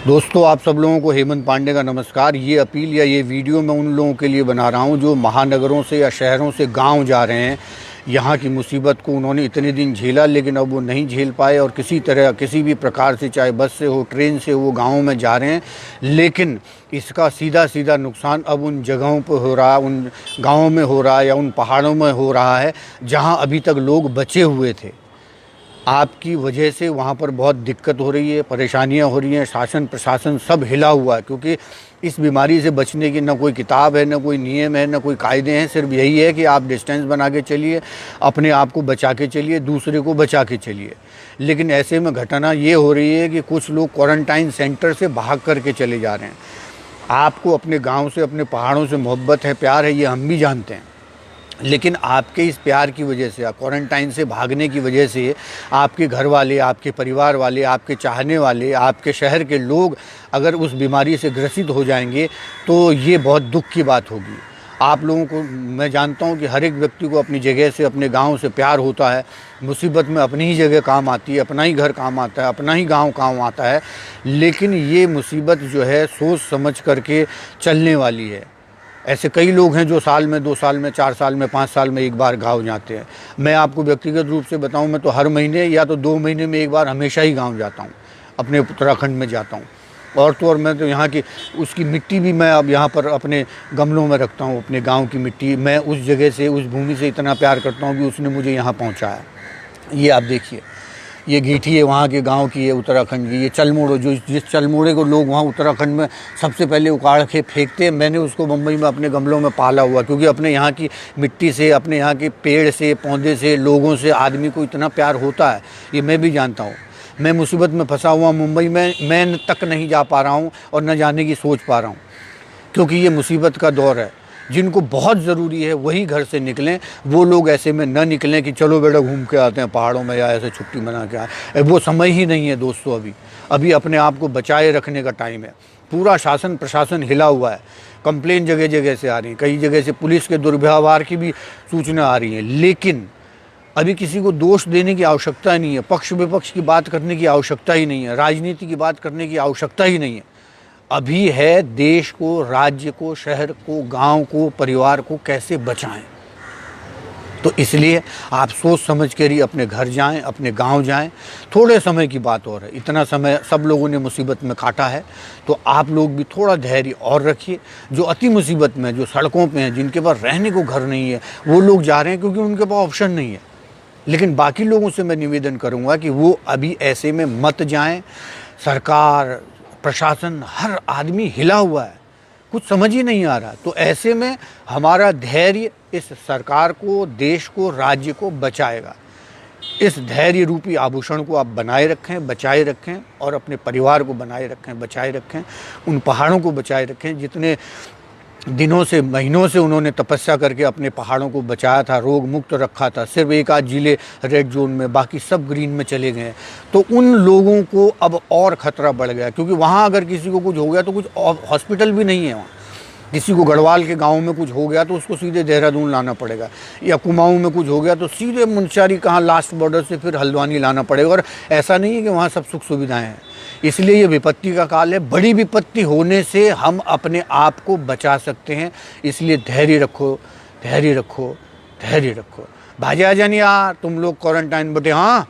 दोस्तों, आप सब लोगों को हेमंत पांडे का नमस्कार। ये अपील या ये वीडियो मैं उन लोगों के लिए बना रहा हूँ जो महानगरों से या शहरों से गांव जा रहे हैं। यहाँ की मुसीबत को उन्होंने इतने दिन झेला, लेकिन अब वो नहीं झेल पाए और किसी तरह किसी भी प्रकार से, चाहे बस से हो, ट्रेन से, वो गाँव में जा रहे हैं। लेकिन इसका सीधा सीधा नुकसान अब उन जगहों पर हो रहा है, उन गाँवों में हो रहा है या उन पहाड़ों में हो रहा है जहाँ अभी तक लोग बचे हुए थे। आपकी वजह से वहाँ पर बहुत दिक्कत हो रही है, परेशानियाँ हो रही हैं। शासन प्रशासन सब हिला हुआ है, क्योंकि इस बीमारी से बचने की ना कोई किताब है, ना कोई नियम है, ना कोई कायदे हैं। सिर्फ यही है कि आप डिस्टेंस बना के चलिए, अपने आप को बचा के चलिए, दूसरे को बचा के चलिए। लेकिन ऐसे में घटना ये हो रही है कि कुछ लोग क्वारंटाइन सेंटर से भाग करके चले जा रहे हैं। आपको अपने गाँव से, अपने पहाड़ों से मोहब्बत है, प्यार है, ये हम भी जानते हैं। लेकिन आपके इस प्यार की वजह से, क्वारंटाइन से भागने की वजह से, आपके घर वाले, आपके परिवार वाले, आपके चाहने वाले, आपके शहर के लोग अगर उस बीमारी से ग्रसित हो जाएंगे तो ये बहुत दुख की बात होगी। आप लोगों को मैं जानता हूँ कि हर एक व्यक्ति को अपनी जगह से, अपने गांव से प्यार होता है। मुसीबत में अपनी ही जगह काम आती है, अपना ही घर काम आता है, अपना ही गांव काम आता है। लेकिन ये मुसीबत जो है सोच समझ करके चलने वाली है। ऐसे कई लोग हैं जो साल में, 2 साल में, 4 साल में, 5 साल में एक बार गाँव जाते हैं। मैं आपको व्यक्तिगत रूप से बताऊं, मैं तो हर महीने या तो 2 महीने में एक बार हमेशा ही गाँव जाता हूं, अपने उत्तराखंड में जाता हूं। और मैं तो यहाँ की उसकी मिट्टी भी मैं अब यहाँ पर अपने गमलों में रखता हूँ। अपने गाँव की मिट्टी मैं उस जगह से, उस भूमि से इतना प्यार करता हूँ कि उसने मुझे यहाँ पहुँचाया। ये आप देखिए, ये गीठी है वहाँ के गांव की है, उत्तराखंड की। ये चलमोड़, जो जिस चलमोड़े को लोग वहाँ उत्तराखंड में सबसे पहले उखाड़ के फेंकते हैं, मैंने उसको मुंबई में अपने गमलों में पाला हुआ, क्योंकि अपने यहाँ की मिट्टी से, अपने यहाँ के पेड़ से, पौधे से, लोगों से आदमी को इतना प्यार होता है, ये मैं भी जानता हूँ। मैं मुसीबत में फंसा हुआ मुंबई में, मैं तक नहीं जा पा रहा हूँ और न जाने की सोच पा रहा हूँ, क्योंकि ये मुसीबत का दौर है। जिनको बहुत ज़रूरी है वही घर से निकलें। वो लोग ऐसे में न निकलें कि चलो बेटा घूम के आते हैं पहाड़ों में या ऐसे छुट्टी मना के आए। वो समय ही नहीं है दोस्तों। अभी अपने आप को बचाए रखने का टाइम है। पूरा शासन प्रशासन हिला हुआ है। कंप्लेन जगह जगह से आ रही है, कई जगह से पुलिस के दुर्व्यवहार की भी सूचना आ रही है। लेकिन अभी किसी को दोष देने की आवश्यकता नहीं है, पक्ष विपक्ष की बात करने की आवश्यकता ही नहीं है, राजनीति की बात करने की आवश्यकता ही नहीं है। अभी है देश को, राज्य को, शहर को, गांव को, परिवार को कैसे बचाएं। तो इसलिए आप सोच समझ कर ही अपने घर जाएं, अपने गांव जाएं। थोड़े समय की बात और है, इतना समय सब लोगों ने मुसीबत में काटा है, तो आप लोग भी थोड़ा धैर्य और रखिए। जो अति मुसीबत में, जो सड़कों पे हैं, जिनके पास रहने को घर नहीं है, वो लोग जा रहे हैं क्योंकि उनके पास ऑप्शन नहीं है। लेकिन बाकी लोगों से मैं निवेदन करूँगा कि वो अभी ऐसे में मत जाएँ। सरकार, प्रशासन, हर आदमी हिला हुआ है, कुछ समझ ही नहीं आ रहा। तो ऐसे में हमारा धैर्य इस सरकार को, देश को, राज्य को बचाएगा। इस धैर्य रूपी आभूषण को आप बनाए रखें, बचाए रखें, और अपने परिवार को बनाए रखें, बचाए रखें। उन पहाड़ों को बचाए रखें जितने दिनों से, महीनों से उन्होंने तपस्या करके अपने पहाड़ों को बचाया था, रोग मुक्त रखा था। सिर्फ एक आध जिले रेड जोन में, बाकी सब ग्रीन में चले गए। तो उन लोगों को अब और ख़तरा बढ़ गया, क्योंकि वहाँ अगर किसी को कुछ हो गया तो कुछ हॉस्पिटल भी नहीं है वहाँ। किसी को गढ़वाल के गांव में कुछ हो गया तो उसको सीधे देहरादून लाना पड़ेगा, या कुमाऊं में कुछ हो गया तो सीधे मुंशियारी, कहाँ लास्ट बॉर्डर से फिर हल्द्वानी लाना पड़ेगा। और ऐसा नहीं है कि वहाँ सब सुख सुविधाएं हैं। इसलिए ये विपत्ति का काल है। बड़ी विपत्ति होने से हम अपने आप को बचा सकते हैं। इसलिए धैर्य रखो, धैर्य रखो, धैर्य रखो। भाई आ जानी यार, तुम लोग क्वारंटाइन बटे। हाँ।